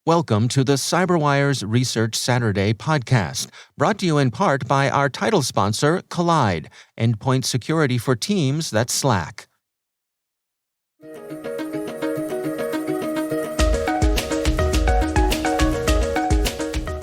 Welcome to the CyberWire's Research Saturday podcast, brought to you in part by our title sponsor, Collide, endpoint security for teams that Slack.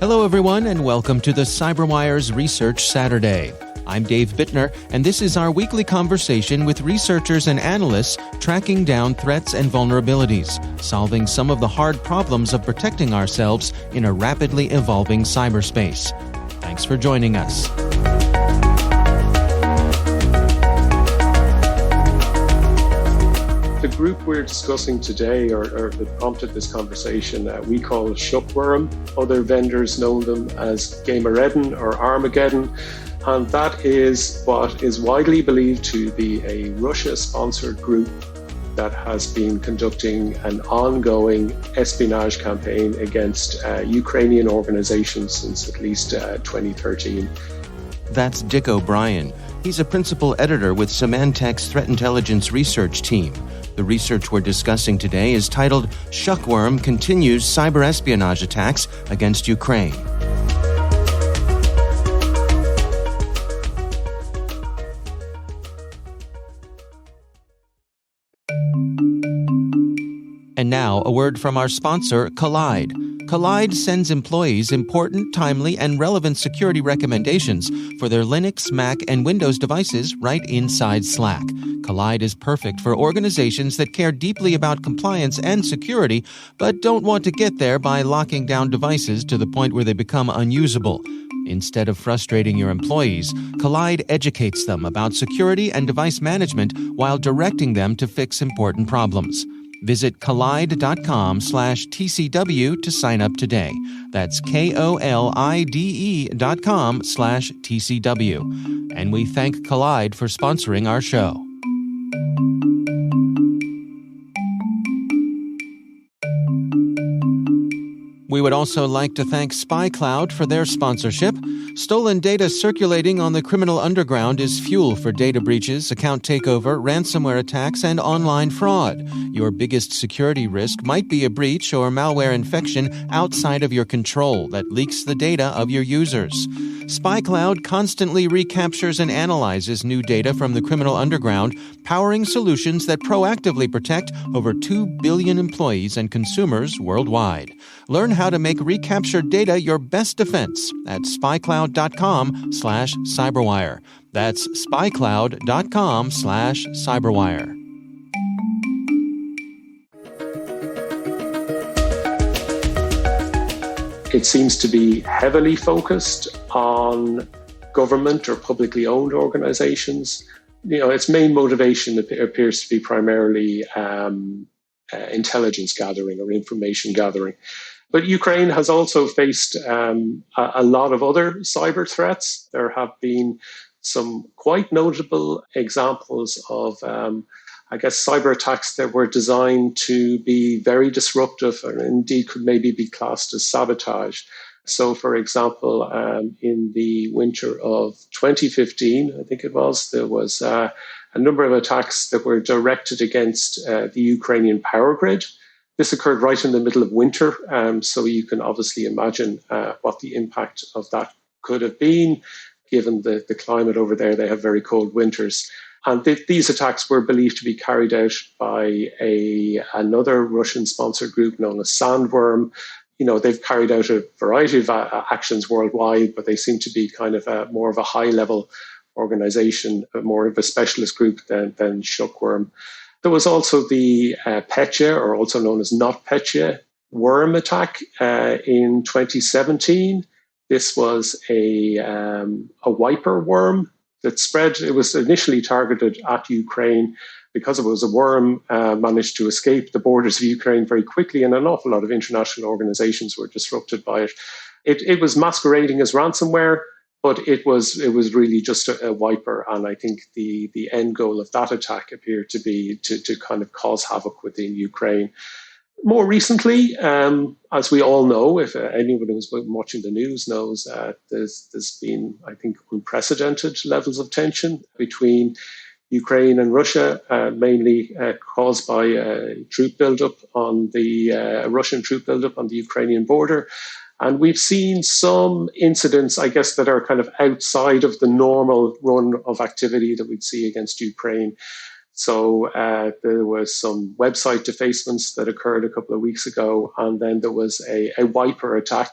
Hello, everyone, and welcome to the CyberWire's Research Saturday. I'm Dave Bittner, and this is our weekly conversation with researchers and analysts tracking down threats and vulnerabilities, solving some of the hard problems of protecting ourselves in a rapidly evolving cyberspace. Thanks for joining us. The group we're discussing today, or that prompted this conversation, we call Shuckworm. Other vendors know them as Gamereddon or Armageddon. And that is what is widely believed to be a Russia-sponsored group that has been conducting an ongoing espionage campaign against Ukrainian organizations since at least 2013. That's Dick O'Brien. He's a principal editor with Symantec's Threat Intelligence Research Team. The research we're discussing today is titled Shuckworm Continues Cyber-Espionage Attacks Against Ukraine. And now, a word from our sponsor, Collide. Collide sends employees important, timely, and relevant security recommendations for their Linux, Mac, and Windows devices right inside Slack. Collide is perfect for organizations that care deeply about compliance and security, but don't want to get there by locking down devices to the point where they become unusable. Instead of frustrating your employees, Collide educates them about security and device management while directing them to fix important problems. Visit collide.com/TCW to sign up today. That's KOLIDE.com/TCW. And we thank Collide for sponsoring our show. We would also like to thank SpyCloud for their sponsorship. Stolen data circulating on the criminal underground is fuel for data breaches, account takeover, ransomware attacks, and online fraud. Your biggest security risk might be a breach or malware infection outside of your control that leaks the data of your users. SpyCloud constantly recaptures and analyzes new data from the criminal underground, powering solutions that proactively protect over 2 billion employees and consumers worldwide. Learn how to make recaptured data your best defense at spycloud.com/cyberwire. That's spycloud.com/cyberwire. It seems to be heavily focused on government or publicly owned organizations. Its main motivation appears to be primarily intelligence gathering or information gathering. But Ukraine has also faced a lot of other cyber threats. There have been some quite notable examples of cyber attacks that were designed to be very disruptive and indeed could maybe be classed as sabotage. So, for example, in the winter of 2015, I think it was, there was a number of attacks that were directed against the Ukrainian power grid. This occurred right in the middle of winter, so you can obviously imagine what the impact of that could have been, given the climate over there. They have very cold winters. And these attacks were believed to be carried out by another Russian-sponsored group known as Sandworm. They've carried out a variety of actions worldwide, but they seem to be kind of more of a high-level organization, more of a specialist group than Shuckworm. There was also the Petya, or also known as NotPetya, worm attack in 2017. This was a wiper worm that spread. It was initially targeted at Ukraine because it was a worm, managed to escape the borders of Ukraine very quickly, and an awful lot of international organizations were disrupted by it. It was masquerading as ransomware, but it was really just a wiper, and I think the end goal of that attack appeared to be to kind of cause havoc within Ukraine. More recently, as we all know, if anyone who's been watching the news knows, there's been, I think, unprecedented levels of tension between Ukraine and Russia, mainly caused by troop buildup on the Russian troop buildup on the Ukrainian border. And we've seen some incidents, I guess, that are kind of outside of the normal run of activity that we'd see against Ukraine. So there was some website defacements that occurred a couple of weeks ago, and then there was a wiper attack,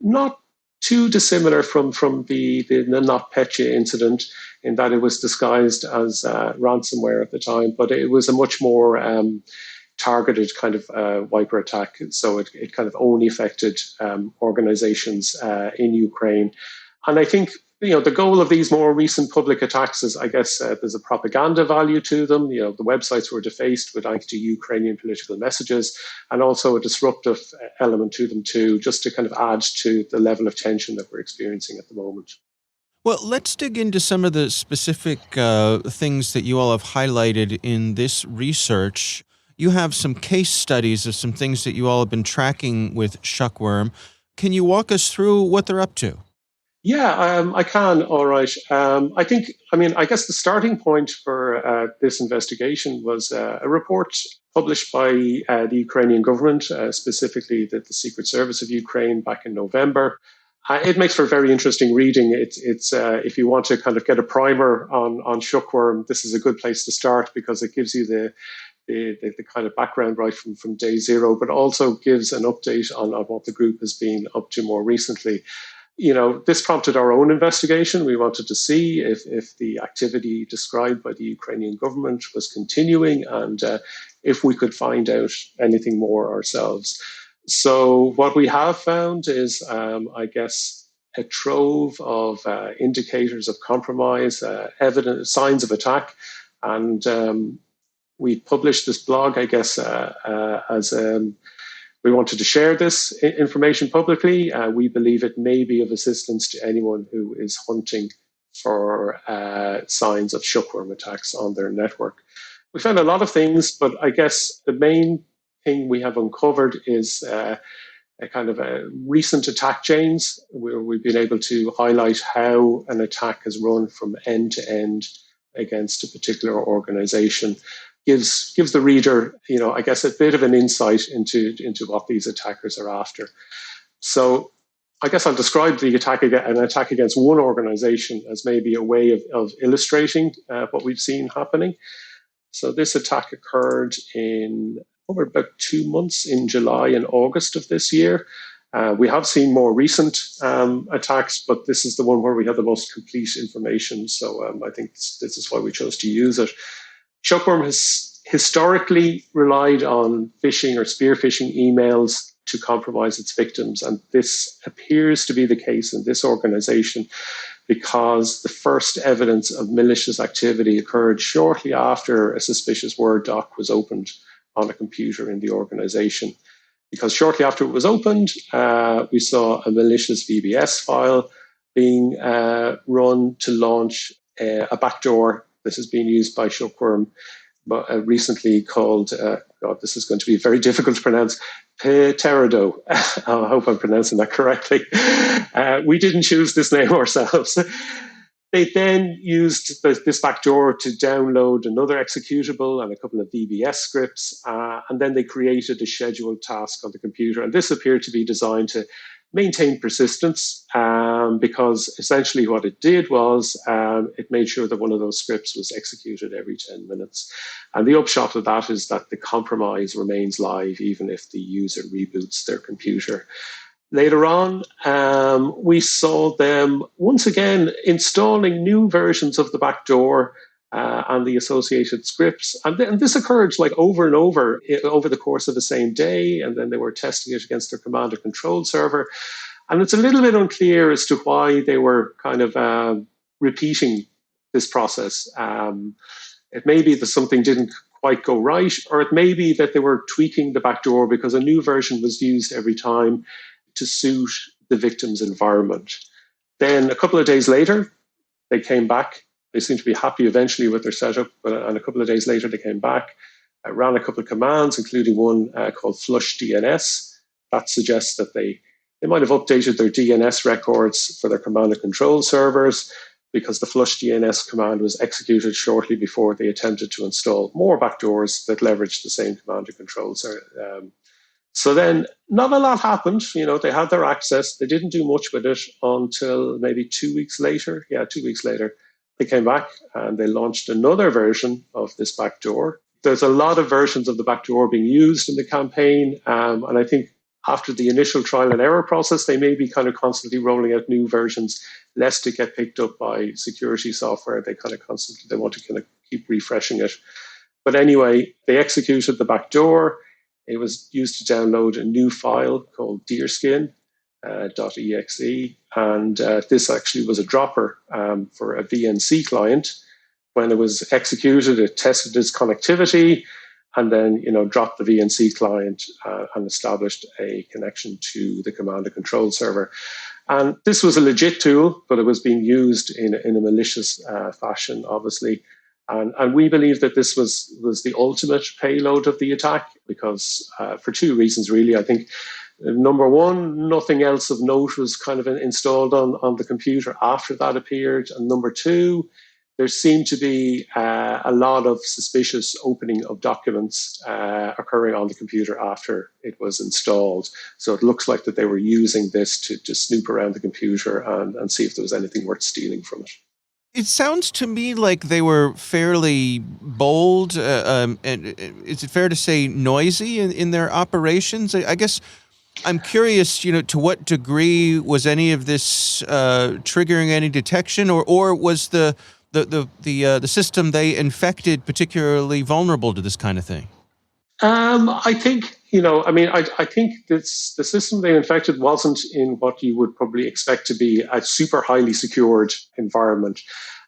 not too dissimilar from the NotPetya incident, in that it was disguised as ransomware at the time, but it was a much more targeted kind of wiper attack. So it kind of only affected organizations in Ukraine. And I think, the goal of these more recent public attacks is, I guess, there's a propaganda value to them. The websites were defaced with anti-Ukrainian political messages, and also a disruptive element to them too, just to kind of add to the level of tension that we're experiencing at the moment. Well, let's dig into some of the specific things that you all have highlighted in this research. You have some case studies of some things that you all have been tracking with Shuckworm. Can you walk us through what they're up to? Yeah, I can. All right. I guess the starting point for this investigation was a report published by the Ukrainian government, specifically the Secret Service of Ukraine, back in November. It makes for very interesting reading. It's if you want to kind of get a primer on Shuckworm, this is a good place to start, because it gives you the kind of background right from day zero, but also gives an update on what the group has been up to more recently. This prompted our own investigation. We wanted to see if the activity described by the Ukrainian government was continuing, and if we could find out anything more ourselves. So what we have found is, I guess, a trove of indicators of compromise, evidence, signs of attack, and we published this blog, I guess, as we wanted to share this information publicly. We believe it may be of assistance to anyone who is hunting for signs of Shuckworm attacks on their network. We found a lot of things, but I guess the main thing we have uncovered is a kind of a recent attack chains, where we've been able to highlight how an attack has run from end to end against a particular organization. Gives the reader, I guess, a bit of an insight into what these attackers are after. So I guess I'll describe an attack against one organization as maybe a way of illustrating what we've seen happening. So this attack occurred in over about 2 months, in July and August of this year. We have seen more recent attacks, but this is the one where we have the most complete information. So I think this is why we chose to use it. Shuckworm has historically relied on phishing or spear phishing emails to compromise its victims, and this appears to be the case in this organization, because the first evidence of malicious activity occurred shortly after a suspicious Word doc was opened on a computer in the organization. Because shortly after it was opened, we saw a malicious VBS file being run to launch a backdoor. This is being used by Shuckworm, but recently called, this is going to be very difficult to pronounce, Pterado. I hope I'm pronouncing that correctly. We didn't choose this name ourselves. They then used this backdoor to download another executable and a couple of VBS scripts, and then they created a scheduled task on the computer. And this appeared to be designed to maintain persistence, because essentially what it did was it made sure that one of those scripts was executed every 10 minutes. And the upshot of that is that the compromise remains live even if the user reboots their computer. Later on, we saw them once again installing new versions of the backdoor and the associated scripts. And this occurred like over and over the course of the same day. And then they were testing it against their command and control server. And it's a little bit unclear as to why they were kind of repeating this process. It may be that something didn't quite go right, or it may be that they were tweaking the backdoor because a new version was used every time to suit the victim's environment. Then a couple of days later, they came back. They seemed to be happy eventually with their setup, and a couple of days later they came back, ran a couple of commands, including one called flush DNS. That suggests that they might have updated their DNS records for their command and control servers. because the flush DNS command was executed shortly before they attempted to install more backdoors that leveraged the same command and control. So then not a lot happened. They had their access. They didn't do much with it until maybe 2 weeks later. Yeah, 2 weeks later, they came back and they launched another version of this backdoor. There's a lot of versions of the backdoor being used in the campaign. And I think after the initial trial and error process, they may be kind of constantly rolling out new versions, lest to get picked up by security software. They want to kind of keep refreshing it. But anyway, they executed the backdoor. It was used to download a new file called deerskin.exe. And this actually was a dropper for a VNC client. When it was executed, it tested its connectivity and then, dropped the VNC client and established a connection to the command and control server. And this was a legit tool, but it was being used in a malicious fashion, obviously. And we believe that this was the ultimate payload of the attack because for two reasons, really. I think, number one, nothing else of note was kind of installed on the computer after that appeared. And number two, there seemed to be a lot of suspicious opening of documents occurring on the computer after it was installed. So it looks like that they were using this to snoop around the computer and see if there was anything worth stealing from it. It sounds to me like they were fairly bold, and is it fair to say noisy in their operations? I guess I'm curious, to what degree was any of this triggering any detection, or was the system they infected particularly vulnerable to this kind of thing? I think, I think the system they infected wasn't in what you would probably expect to be a super highly secured environment.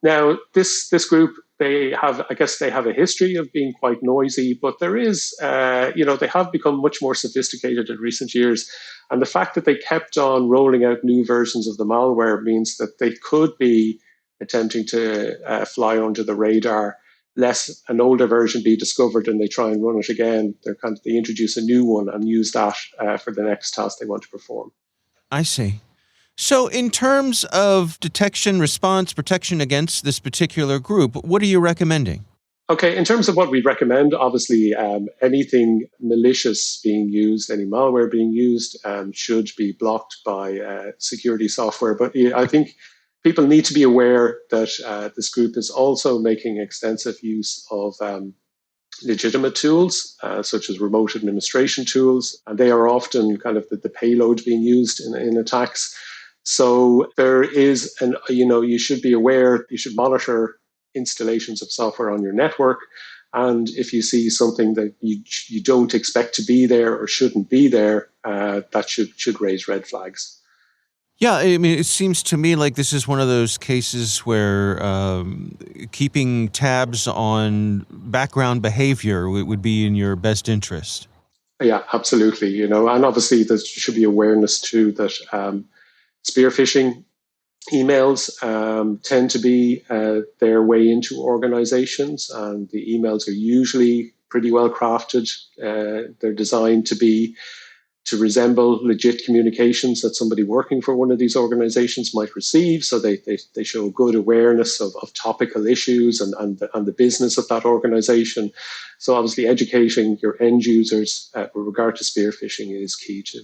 Now, this group, they have a history of being quite noisy, but there is, they have become much more sophisticated in recent years. And the fact that they kept on rolling out new versions of the malware means that they could be attempting to fly under the radar, lest an older version be discovered and they try and run it again. They introduce a new one and use that for the next task they want to perform. I see. So in terms of detection, response, protection against this particular group, what are you recommending? Okay, in terms of what we recommend, obviously anything malicious being used, any malware being used should be blocked by security software. But I think people need to be aware that this group is also making extensive use of legitimate tools, such as remote administration tools, and they are often kind of the payload being used in attacks. So there is, you should be aware, you should monitor installations of software on your network. And if you see something that you don't expect to be there or shouldn't be there, that should raise red flags. Yeah, I mean, it seems to me like this is one of those cases where keeping tabs on background behavior would be in your best interest. Yeah, absolutely. And obviously there should be awareness too that spear phishing emails tend to be their way into organizations, and the emails are usually pretty well crafted. They're designed to resemble legit communications that somebody working for one of these organizations might receive. So they show good awareness of topical issues and the business of that organization. So obviously educating your end users with regard to spear phishing is key too.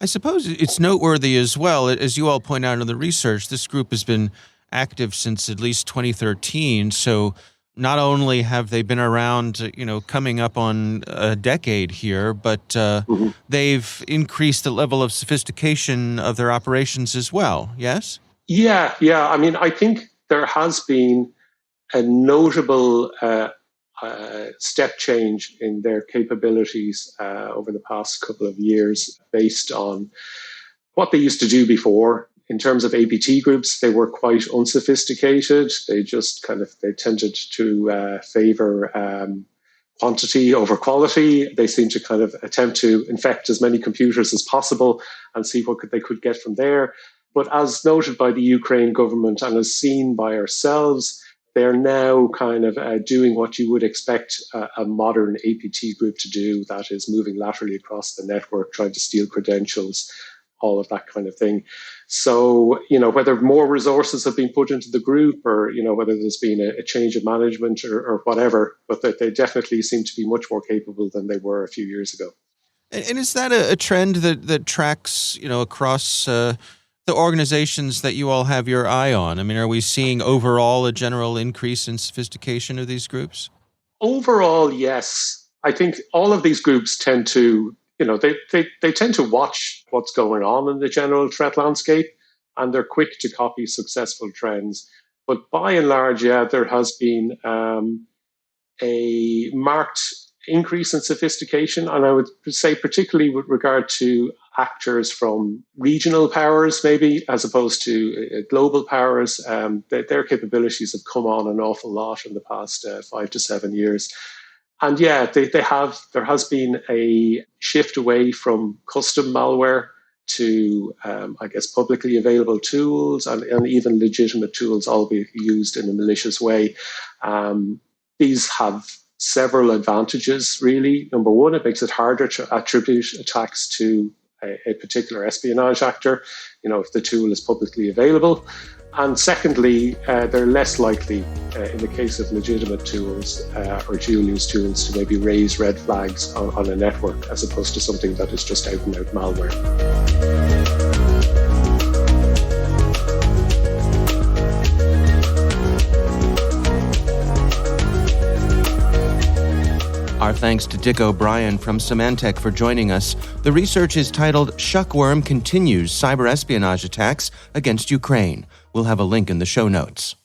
I suppose it's noteworthy as well, as you all point out in the research, this group has been active since at least 2013. So not only have they been around, coming up on a decade here, but they've increased the level of sophistication of their operations as well, yes? Yeah. I mean, I think there has been a notable step change in their capabilities over the past couple of years based on what they used to do before. In terms of APT groups, they were quite unsophisticated. They tended to favor quantity over quality. They seemed to kind of attempt to infect as many computers as possible and see what they could get from there. But as noted by the Ukraine government and as seen by ourselves, they're now kind of doing what you would expect a modern APT group to do, that is moving laterally across the network, trying to steal credentials all of that kind of thing. So, whether more resources have been put into the group or, whether there's been a change of management or whatever, but that they definitely seem to be much more capable than they were a few years ago. And is that a trend that tracks, across the organizations that you all have your eye on? I mean, are we seeing overall a general increase in sophistication of these groups? Overall, yes. I think all of these groups tend to, they tend to watch what's going on in the general threat landscape, and they're quick to copy successful trends. But by and large, yeah, there has been a marked increase in sophistication. And I would say particularly with regard to actors from regional powers, maybe, as opposed to global powers, their capabilities have come on an awful lot in the past 5 to 7 years. And yeah, there has been a shift away from custom malware to, publicly available tools and even legitimate tools, albeit used in a malicious way. These have several advantages, really. Number one, it makes it harder to attribute attacks to a particular espionage actor, if the tool is publicly available. And secondly, they're less likely, in the case of legitimate tools or dual-use tools, to maybe raise red flags on a network as opposed to something that is just out-and-out malware. Our thanks to Dick O'Brien from Symantec for joining us. The research is titled Shuckworm Continues Cyber-Espionage Attacks Against Ukraine. We'll have a link in the show notes.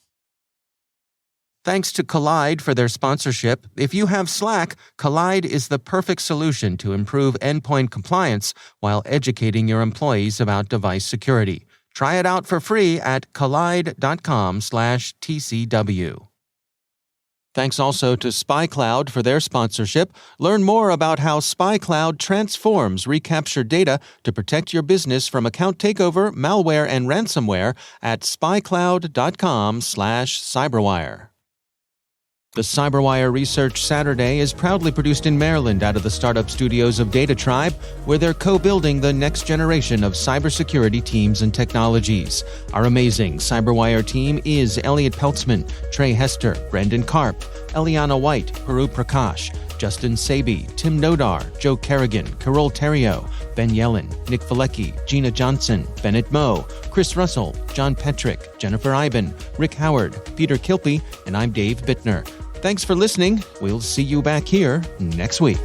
Thanks to Collide for their sponsorship. If you have Slack, Collide is the perfect solution to improve endpoint compliance while educating your employees about device security. Try it out for free at collide.com/TCW. Thanks also to SpyCloud for their sponsorship. Learn more about how SpyCloud transforms recaptured data to protect your business from account takeover, malware, and ransomware at spycloud.com/cyberwire. The CyberWire Research Saturday is proudly produced in Maryland out of the startup studios of Data Tribe, where they're co-building the next generation of cybersecurity teams and technologies. Our amazing CyberWire team is Elliot Peltzman, Trey Hester, Brendan Karp, Eliana White, Paru Prakash, Justin Sabi, Tim Nodar, Joe Kerrigan, Carol Terrio, Ben Yellen, Nick Valecki, Gina Johnson, Bennett Moe, Chris Russell, John Petrick, Jennifer Iben, Rick Howard, Peter Kilpie, and I'm Dave Bittner. Thanks for listening. We'll see you back here next week.